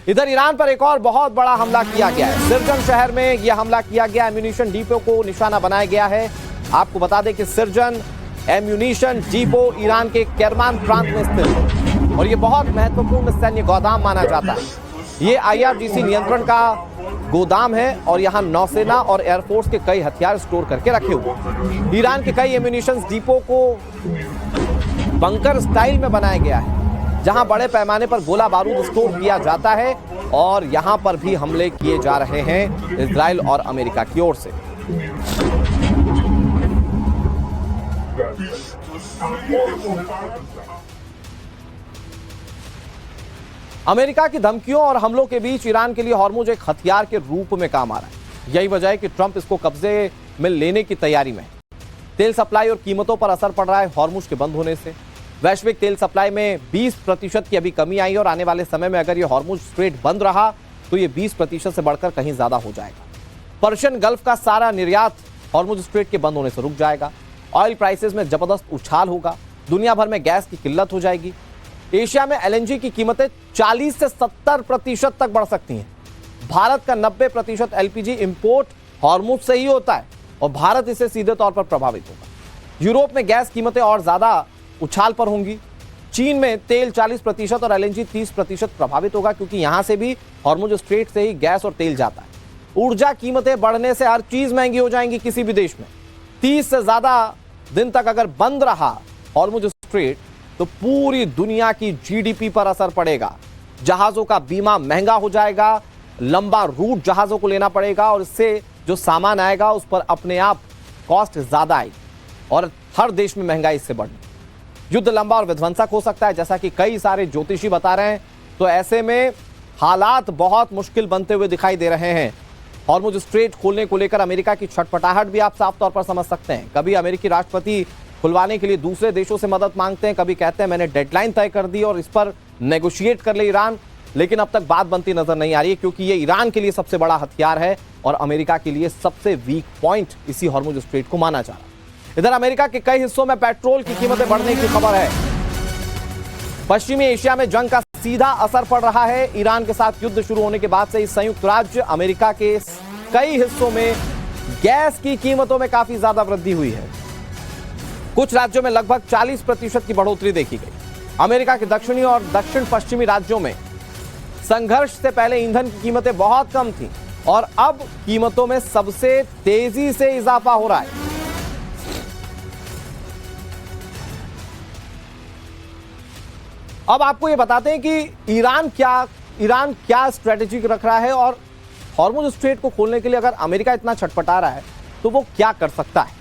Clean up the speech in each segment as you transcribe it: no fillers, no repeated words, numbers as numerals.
इधर ईरान पर एक और बहुत बड़ा हमला किया गया है। सिरजन शहर में यह हमला किया गया। एम्यूनिशन डिपो को निशाना बनाया गया है। आपको बता दें कि सिरजन एम्यूनिशन डिपो ईरान के केरमान प्रांत में स्थित है और यह बहुत महत्वपूर्ण सैन्य गोदाम माना जाता है। ये IRGC नियंत्रण का गोदाम है और यहां नौसेना और एयरफोर्स के कई हथियार स्टोर करके रखे हुए। ईरान के कई एम्यूनिशन डिपो को बंकर स्टाइल में बनाया गया है, जहां बड़े पैमाने पर गोला बारूद स्टोर किया जाता है और यहां पर भी हमले किए जा रहे हैं इजराइल और अमेरिका की ओर से। अमेरिका की धमकियों और हमलों के बीच ईरान के लिए हॉर्मुज एक हथियार के रूप में काम आ रहा है। यही वजह है कि ट्रंप इसको कब्जे में लेने की तैयारी में है। तेल सप्लाई और कीमतों पर असर पड़ रहा है हॉर्मुज के बंद होने से। वैश्विक तेल सप्लाई में 20% की अभी कमी आई और आने वाले समय में अगर यह हॉर्मुज स्ट्रेट बंद रहा तो यह 20% से बढ़कर कहीं ज्यादा हो जाएगा। पर्शियन गल्फ का सारा निर्यात हॉर्मुज स्ट्रेट के बंद होने से रुक जाएगा। ऑयल प्राइसेस में जबरदस्त उछाल होगा। दुनिया भर में गैस की किल्लत हो जाएगी। एशिया में LNG की कीमतें 40 से 70% तक बढ़ सकती हैं। भारत का 90% LPG इंपोर्ट हॉर्मुज से ही होता है और भारत इससे सीधे तौर पर प्रभावित होगा। यूरोप में गैस कीमतें और ज्यादा उछाल पर होंगी। चीन में तेल 40% और LNG 30% प्रभावित होगा, क्योंकि यहां से भी हॉर्मुज स्ट्रेट से ही गैस और तेल जाता है। ऊर्जा कीमतें बढ़ने से हर चीज महंगी हो जाएंगी किसी भी देश में। 30 से ज्यादा दिन तक अगर बंद रहा हॉर्मुज स्ट्रेट तो पूरी दुनिया की GDP पर असर पड़ेगा। जहाजों का बीमा महंगा हो जाएगा, लंबा रूट जहाजों को लेना पड़ेगा और इससे जो सामान आएगा उस पर अपने आप कॉस्ट ज्यादा आएगी और हर देश में महंगाई इससे बढ़नी। युद्ध लंबा और विध्वंसक हो सकता है, जैसा कि कई सारे ज्योतिषी बता रहे हैं। तो ऐसे में हालात बहुत मुश्किल बनते हुए दिखाई दे रहे हैं। हॉर्मुज स्ट्रेट खोलने को लेकर अमेरिका की छटपटाहट भी आप साफ तौर पर समझ सकते हैं। कभी अमेरिकी राष्ट्रपति खुलवाने के लिए दूसरे देशों से मदद मांगते हैं, कभी कहते हैं मैंने डेडलाइन तय कर दी और इस पर नेगोशिएट कर ले ईरान, लेकिन अब तक बात बनती नजर नहीं आ रही है, क्योंकि ये ईरान के लिए सबसे बड़ा हथियार है और अमेरिका के लिए सबसे वीक पॉइंट इसी हॉर्मुज स्ट्रेट को माना जा रहा है। इधर अमेरिका के कई हिस्सों में पेट्रोल की कीमतें बढ़ने की खबर है। पश्चिमी एशिया में जंग का सीधा असर पड़ रहा है। ईरान के साथ युद्ध शुरू होने के बाद से संयुक्त राज्य अमेरिका के कई हिस्सों में गैस की कीमतों में काफी ज्यादा वृद्धि हुई है। कुछ राज्यों में लगभग 40% की बढ़ोतरी देखी गई। अमेरिका के दक्षिणी और दक्षिण पश्चिमी राज्यों में संघर्ष से पहले ईंधन की कीमतें बहुत कम थीं और अब कीमतों में सबसे तेजी से इजाफा हो रहा है। अब आपको यह बताते हैं कि ईरान क्या स्ट्रेटेजी रख रहा है और हॉर्मुज स्ट्रेट को खोलने के लिए अगर अमेरिका इतना छटपटा रहा है तो वो क्या कर सकता है।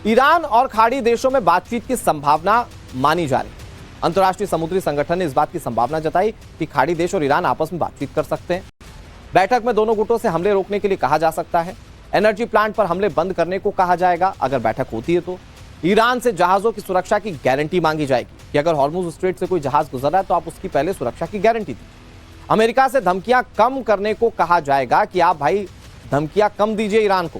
ईरान और खाड़ी देशों में बातचीत की संभावना मानी जा रही है। अंतर्राष्ट्रीय समुद्री संगठन ने इस बात की संभावना जताई कि खाड़ी देश और ईरान आपस में बातचीत कर सकते हैं। बैठक में दोनों गुटों से हमले रोकने के लिए कहा जा सकता है। एनर्जी प्लांट पर हमले बंद करने को कहा जाएगा अगर बैठक होती है तो। ईरान से जहाजों की सुरक्षा की गारंटी मांगी जाएगी कि अगर हॉर्मुज स्ट्रेट से कोई जहाज गुजर रहा है तो आप उसकी पहले सुरक्षा की गारंटी दें। अमेरिका से धमकियां कम करने को कहा जाएगा कि आप भाई धमकियां कम दीजिए ईरान को।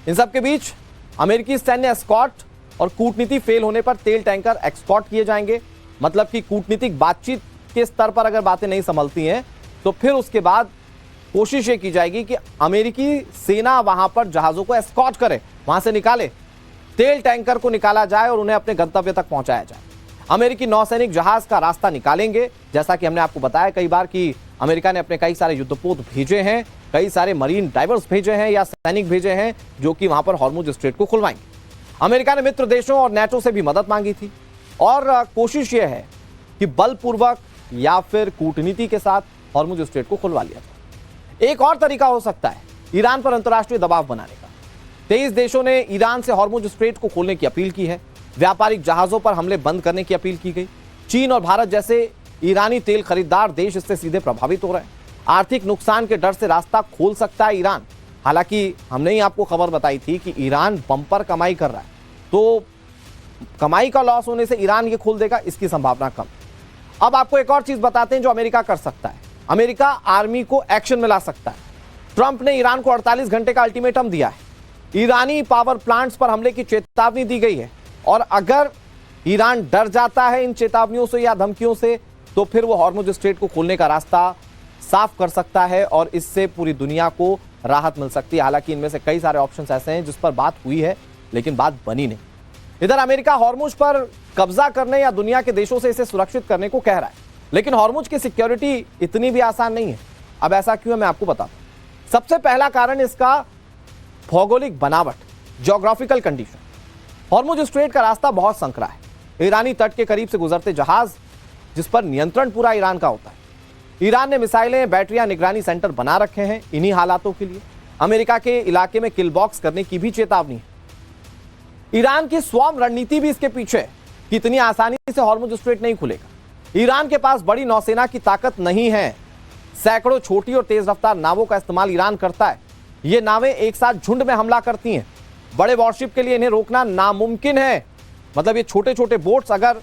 इन सब के बीच अमेरिकी सैन्य एस्कॉर्ट और कूटनीति फेल होने पर तेल टैंकर एक्सकॉर्ट किए जाएंगे। मतलब कि कूटनीतिक बातचीत के स्तर पर अगर बातें नहीं संभलती हैं तो फिर उसके बाद कोशिश ये की जाएगी कि अमेरिकी सेना वहां पर जहाजों को एस्कॉर्ट करे, वहां से निकाले, तेल टैंकर को निकाला जाए और उन्हें अपने गंतव्य तक पहुंचाया जाए। अमेरिकी नौसैनिक जहाज का रास्ता निकालेंगे। जैसा कि हमने आपको बताया कई बार कि अमेरिका ने अपने कई सारे युद्धपोत भेजे हैं, कई सारे मरीन डाइवर्स भेजे हैं या सैनिक भेजे हैं जो कि वहां पर हॉर्मुज स्ट्रेट को खुलवाएंगे। अमेरिका ने मित्र देशों और नेटो से भी मदद मांगी थी और कोशिश यह है कि बलपूर्वक या फिर कूटनीति के साथ हॉर्मुज स्ट्रेट को खुलवा लिया जाए। एक और तरीका हो सकता है ईरान पर अंतर्राष्ट्रीय दबाव बनाने का। 23 देशों ने ईरान से हॉर्मुज स्ट्रेट को खोलने की अपील की है। व्यापारिक जहाजों पर हमले बंद करने की अपील की गई। चीन और भारत जैसे ईरानी तेल खरीदार देश इससे सीधे प्रभावित हो रहे हैं। आर्थिक नुकसान के डर से रास्ता खोल सकता है ईरान। हालांकि हमने ही आपको खबर बताई थी कि ईरान बम्पर कमाई कर रहा है, तो कमाई का लॉस होने से ईरान ये खोल देगा, इसकी संभावना कम। अब आपको एक और चीज बताते हैं जो अमेरिका कर सकता है। अमेरिका आर्मी को एक्शन में ला सकता है। ट्रंप ने ईरान को 48 घंटे का अल्टीमेटम दिया है। ईरानी पावर प्लांट्स पर हमले की चेतावनी दी गई है और अगर ईरान डर जाता है इन चेतावनियों से या धमकियों से तो फिर वो हॉर्मुज स्ट्रेट को खोलने का रास्ता साफ कर सकता है और इससे पूरी दुनिया को राहत मिल सकती है। हालांकि इनमें से कई सारे ऑप्शंस ऐसे हैं जिस पर बात हुई है लेकिन बात बनी नहीं। इधर अमेरिका हॉर्मुज पर कब्जा करने या दुनिया के देशों से इसे सुरक्षित करने को कह रहा है, लेकिन हॉर्मुज की सिक्योरिटी इतनी भी आसान नहीं है। अब ऐसा क्यों है मैं आपको बताता हूं। सबसे पहला कारण इसका भौगोलिक बनावट, ज्योग्राफिकल कंडीशन। हॉर्मुज स्ट्रेट का रास्ता बहुत संकरा है। ईरानी तट के करीब से गुजरते जहाज जिस पर नियंत्रण पूरा ईरान का होता है। ईरान ने मिसाइलें, बैटरियां, निगरानी सेंटर बना रखे हैं इन्हीं हालातों के लिए। अमेरिका के इलाके में किल बॉक्स करने की भी चेतावनी है। ईरान की स्वार्म रणनीति भी इसके पीछे है कि इतनी आसानी से हॉर्मुज स्ट्रेट नहीं खुलेगा। ईरान के पास बड़ी नौसेना की ताकत नहीं है। सैकड़ों छोटी और तेज रफ्तार नावों का इस्तेमाल ईरान करता है। ये नावें एक साथ झुंड में हमला करती हैं। बड़े वॉरशिप के लिए इन्हें रोकना नामुमकिन है। मतलब ये छोटे छोटे बोट्स अगर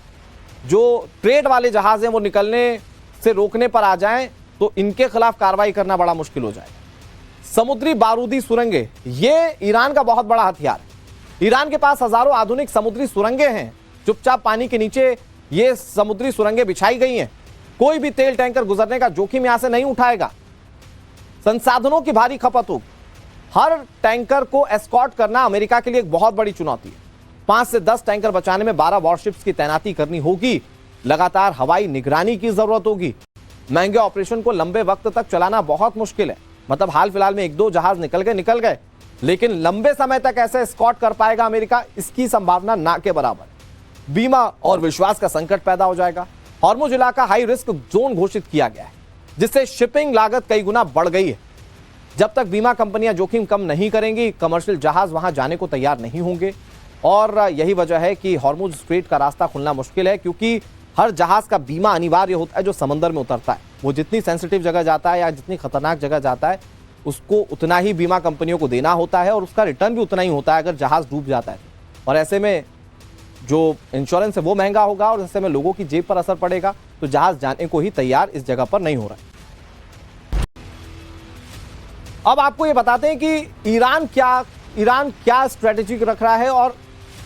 जो ट्रेड वाले जहाज हैं वो निकलने से रोकने पर आ जाएं तो इनके खिलाफ कार्रवाई करना बड़ा मुश्किल हो जाएगा। समुद्री बारूदी सुरंगें, ये ईरान का बहुत बड़ा हथियार है। ईरान के पास हजारों आधुनिक समुद्री सुरंगें हैं। चुपचाप पानी के नीचे ये समुद्री सुरंगें बिछाई गई हैं। कोई भी तेल टैंकर गुजरने का जोखिम यहां से नहीं उठाएगा। संसाधनों की भारी खपत होगी। हर टैंकर को एस्कॉर्ट करना अमेरिका के लिए एक बहुत बड़ी चुनौती है। 5 से 10 टैंकर बचाने में 12 वॉरशिप्स की तैनाती करनी होगी। लगातार हवाई निगरानी की जरूरत होगी। महंगे ऑपरेशन को लंबे वक्त तक चलाना बहुत मुश्किल है। मतलब हाल फिलहाल में 1-2 जहाज निकल गए, लेकिन लंबे समय तक ऐसे एस्कॉर्ट कर पाएगा अमेरिका, इसकी संभावना ना के बराबर। बीमा और विश्वास का संकट पैदा हो जाएगा। हॉर्मुज इलाका हाई रिस्क जोन घोषित किया गया है, जिससे शिपिंग लागत कई गुना बढ़ गई है। जब तक बीमा कंपनियां जोखिम कम नहीं करेंगी, कमर्शियल जहाज वहां जाने को तैयार नहीं होंगे। और यही वजह है कि हॉर्मुज स्ट्रेट का रास्ता खुलना मुश्किल है, क्योंकि हर जहाज का बीमा अनिवार्य होता है जो समंदर में उतरता है। वो जितनी सेंसिटिव जगह जाता है या जितनी खतरनाक जगह जाता है, उसको उतना ही बीमा कंपनियों को देना होता है और उसका रिटर्न भी उतना ही होता है अगर जहाज डूब जाता है। और ऐसे में जो इंश्योरेंस है वो महंगा होगा और ऐसे में लोगों की जेब पर असर पड़ेगा। तो जहाज जाने को ही तैयार इस जगह पर नहीं हो रहा है। अब आपको ये बताते हैं कि ईरान क्या स्ट्रेटेजी रख रहा है और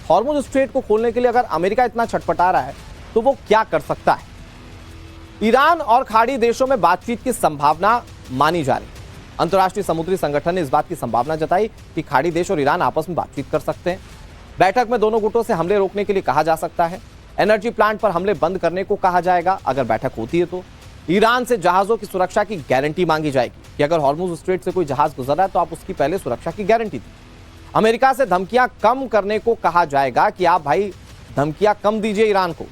हॉर्मुज स्ट्रेट को खोलने के लिए अगर अमेरिका इतना छटपटा रहा है तो वो क्या कर सकता है। ईरान और खाड़ी देशों में बातचीत की संभावना मानी जा रही है। अंतर्राष्ट्रीय समुद्री संगठन ने इस बात की संभावना जताई कि खाड़ी देश और ईरान आपस में बातचीत कर सकते हैं। बैठक में दोनों गुटों से हमले रोकने के लिए कहा जा सकता है। एनर्जी प्लांट पर हमले बंद करने को कहा जाएगा अगर बैठक होती है तो। ईरान से जहाजों की सुरक्षा की गारंटी मांगी जाएगी कि अगर हॉर्मुज स्ट्रेट से कोई जहाज गुजर रहा है तो आप उसकी पहले सुरक्षा की गारंटी दें। अमेरिका से धमकियां कम करने को कहा जाएगा कि आप भाई धमकियां कम दीजिए ईरान को।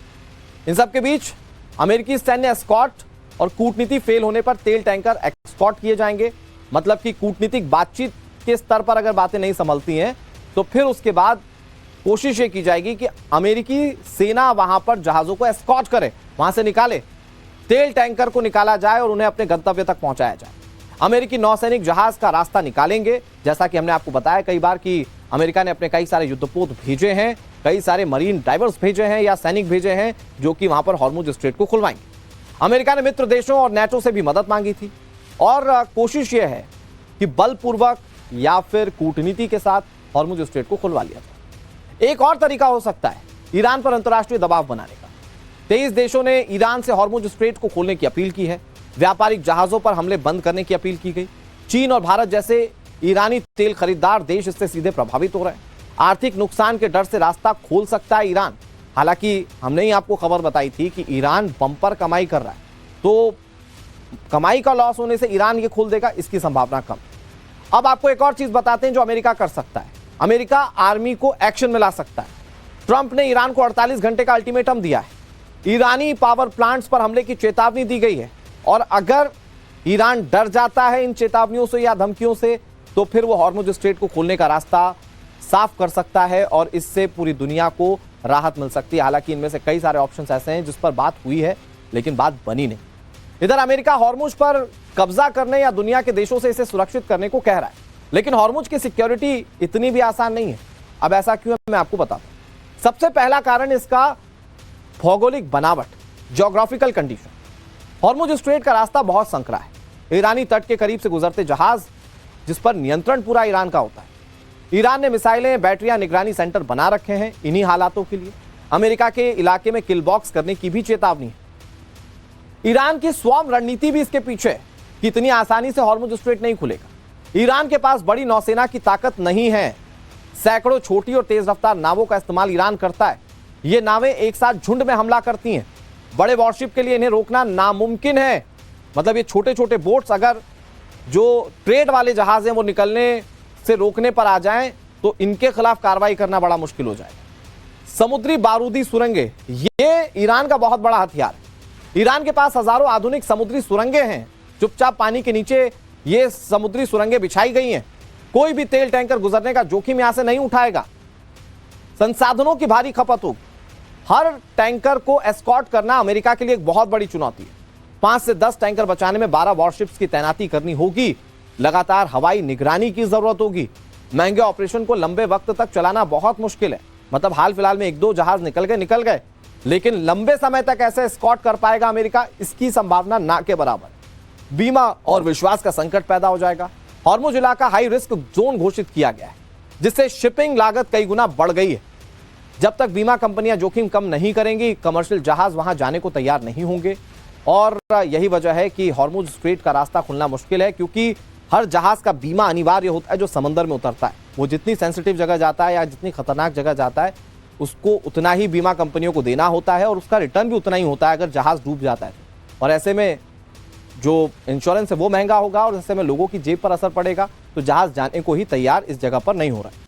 इन सब के बीच अमेरिकी सैन्य एस्कॉर्ट और कूटनीति फेल होने पर तेल टैंकर एक्सपोर्ट किए जाएंगे। मतलब कि कूटनीतिक बातचीत के स्तर पर अगर बातें नहीं संभलती हैं तो फिर उसके बाद कोशिश ये की जाएगी कि अमेरिकी सेना वहां पर जहाजों को एस्कॉर्ट करे, वहां से निकाले, तेल टैंकर को निकाला जाए और उन्हें अपने गंतव्य तक पहुंचाया जाए। अमेरिकी नौसैनिक जहाज का रास्ता निकालेंगे। जैसा कि हमने आपको बताया कई बार कि अमेरिका ने अपने कई सारे युद्धपोत भेजे हैं, कई सारे मरीन डाइवर्स भेजे हैं या सैनिक भेजे हैं जो कि वहां पर हॉर्मुज स्ट्रेट को खुलवाएंगे। अमेरिका ने मित्र देशों और नेटो से भी मदद मांगी थी और कोशिश यह है कि बलपूर्वक या फिर कूटनीति के साथ हॉर्मुज स्ट्रेट को खुलवा लिया जाए। एक और तरीका हो सकता है ईरान पर अंतर्राष्ट्रीय दबाव बनाने का। 23 देशों ने ईरान से हॉर्मुज स्ट्रेट को खोलने की अपील की है। व्यापारिक जहाजों पर हमले बंद करने की अपील की गई। चीन और भारत जैसे ईरानी तेल खरीदार देश इससे सीधे प्रभावित हो रहे हैं। आर्थिक नुकसान के डर से रास्ता खोल सकता है ईरान। हालांकि हमने ही आपको खबर बताई थी कि ईरान बम्पर कमाई कर रहा है, तो कमाई का लॉस होने से ईरान ये खोल देगा, इसकी संभावना कम। अब आपको एक और चीज बताते हैं जो अमेरिका कर सकता है। अमेरिका आर्मी को एक्शन में ला सकता है। ट्रंप ने ईरान को 48 घंटे का अल्टीमेटम दिया है। ईरानी पावर प्लांट्स पर हमले की चेतावनी दी गई है और अगर ईरान डर जाता है इन चेतावनियों से या धमकियों से तो फिर वो हॉर्मुज स्ट्रेट को खोलने का रास्ता साफ कर सकता है और इससे पूरी दुनिया को राहत मिल सकती है। हालांकि इनमें से कई सारे ऑप्शंस ऐसे हैं जिस पर बात हुई है लेकिन बात बनी नहीं। इधर अमेरिका हॉर्मुज पर कब्जा करने या दुनिया के देशों से इसे सुरक्षित करने को कह रहा है, लेकिन हॉर्मुज की सिक्योरिटी इतनी भी आसान नहीं है। अब ऐसा क्यों है मैं आपको बताता हूं। सबसे पहला कारण इसका भौगोलिक बनावट, ज्योग्राफिकल कंडीशन। हॉर्मुज स्ट्रेट का रास्ता बहुत संकरा है। ईरानी तट के करीब से गुजरते जहाज जिस पर नियंत्रण पूरा ईरान का होता है। ईरान ने मिसाइलें, बैटरियां, निगरानी सेंटर बना रखे हैं इन्हीं हालातों के लिए। अमेरिका के इलाके में किल बॉक्स करने की भी चेतावनी है। ईरान की स्वार्म रणनीति भी इसके पीछे है कि इतनी आसानी से हॉर्मुज स्ट्रेट नहीं खुलेगा। ईरान के पास बड़ी नौसेना की ताकत नहीं है। सैकड़ों छोटी और तेज रफ्तार नावों का इस्तेमाल ईरान करता है। ये नावें एक साथ झुंड में हमला करती हैं। बड़े वॉरशिप के लिए इन्हें रोकना नामुमकिन है। मतलब ये छोटे छोटे बोट्स अगर जो ट्रेड वाले जहाज हैं वो निकलने से रोकने पर आ जाएं तो इनके खिलाफ कार्रवाई करना बड़ा मुश्किल हो जाएगा। समुद्री बारूदी सुरंगें, ये ईरान का बहुत बड़ा हथियार है। ईरान के पास हजारों आधुनिक समुद्री सुरंगें हैं। चुपचाप पानी के नीचे ये समुद्री सुरंगें बिछाई गई हैं। कोई भी तेल टैंकर गुजरने का जोखिम यहां से नहीं उठाएगा। संसाधनों की भारी खपत होगी। हर टैंकर को एस्कॉर्ट करना अमेरिका के लिए एक बहुत बड़ी चुनौती है। 5 से 10 टैंकर बचाने में 12 वॉरशिप्स की तैनाती करनी होगी। लगातार हवाई निगरानी की जरूरत होगी। महंगे ऑपरेशन को लंबे वक्त तक चलाना बहुत मुश्किल है। मतलब हाल फिलहाल में 1-2 जहाज निकल गए, लेकिन लंबे समय तक ऐसे एस्कॉर्ट कर पाएगा अमेरिका, इसकी संभावना ना के बराबर। बीमा और विश्वास का संकट पैदा हो जाएगा। हॉर्मुज इलाका हाई रिस्क जोन घोषित किया गया है, जिससे शिपिंग लागत कई गुना बढ़ गई है। जब तक बीमा कंपनियां जोखिम कम नहीं करेंगी, कमर्शियल जहाज वहां जाने को तैयार नहीं होंगे। और यही वजह है कि हॉर्मुज स्ट्रेट का रास्ता खुलना मुश्किल है, क्योंकि हर जहाज का बीमा अनिवार्य होता है जो समंदर में उतरता है। वो जितनी सेंसिटिव जगह जाता है या जितनी खतरनाक जगह जाता है, उसको उतना ही बीमा कंपनियों को देना होता है और उसका रिटर्न भी उतना ही होता है अगर जहाज डूब जाता है। और ऐसे में जो इंश्योरेंस है वो महंगा होगा और ऐसे में लोगों की जेब पर असर पड़ेगा। तो जहाज जाने को ही तैयार इस जगह पर नहीं हो रहा है।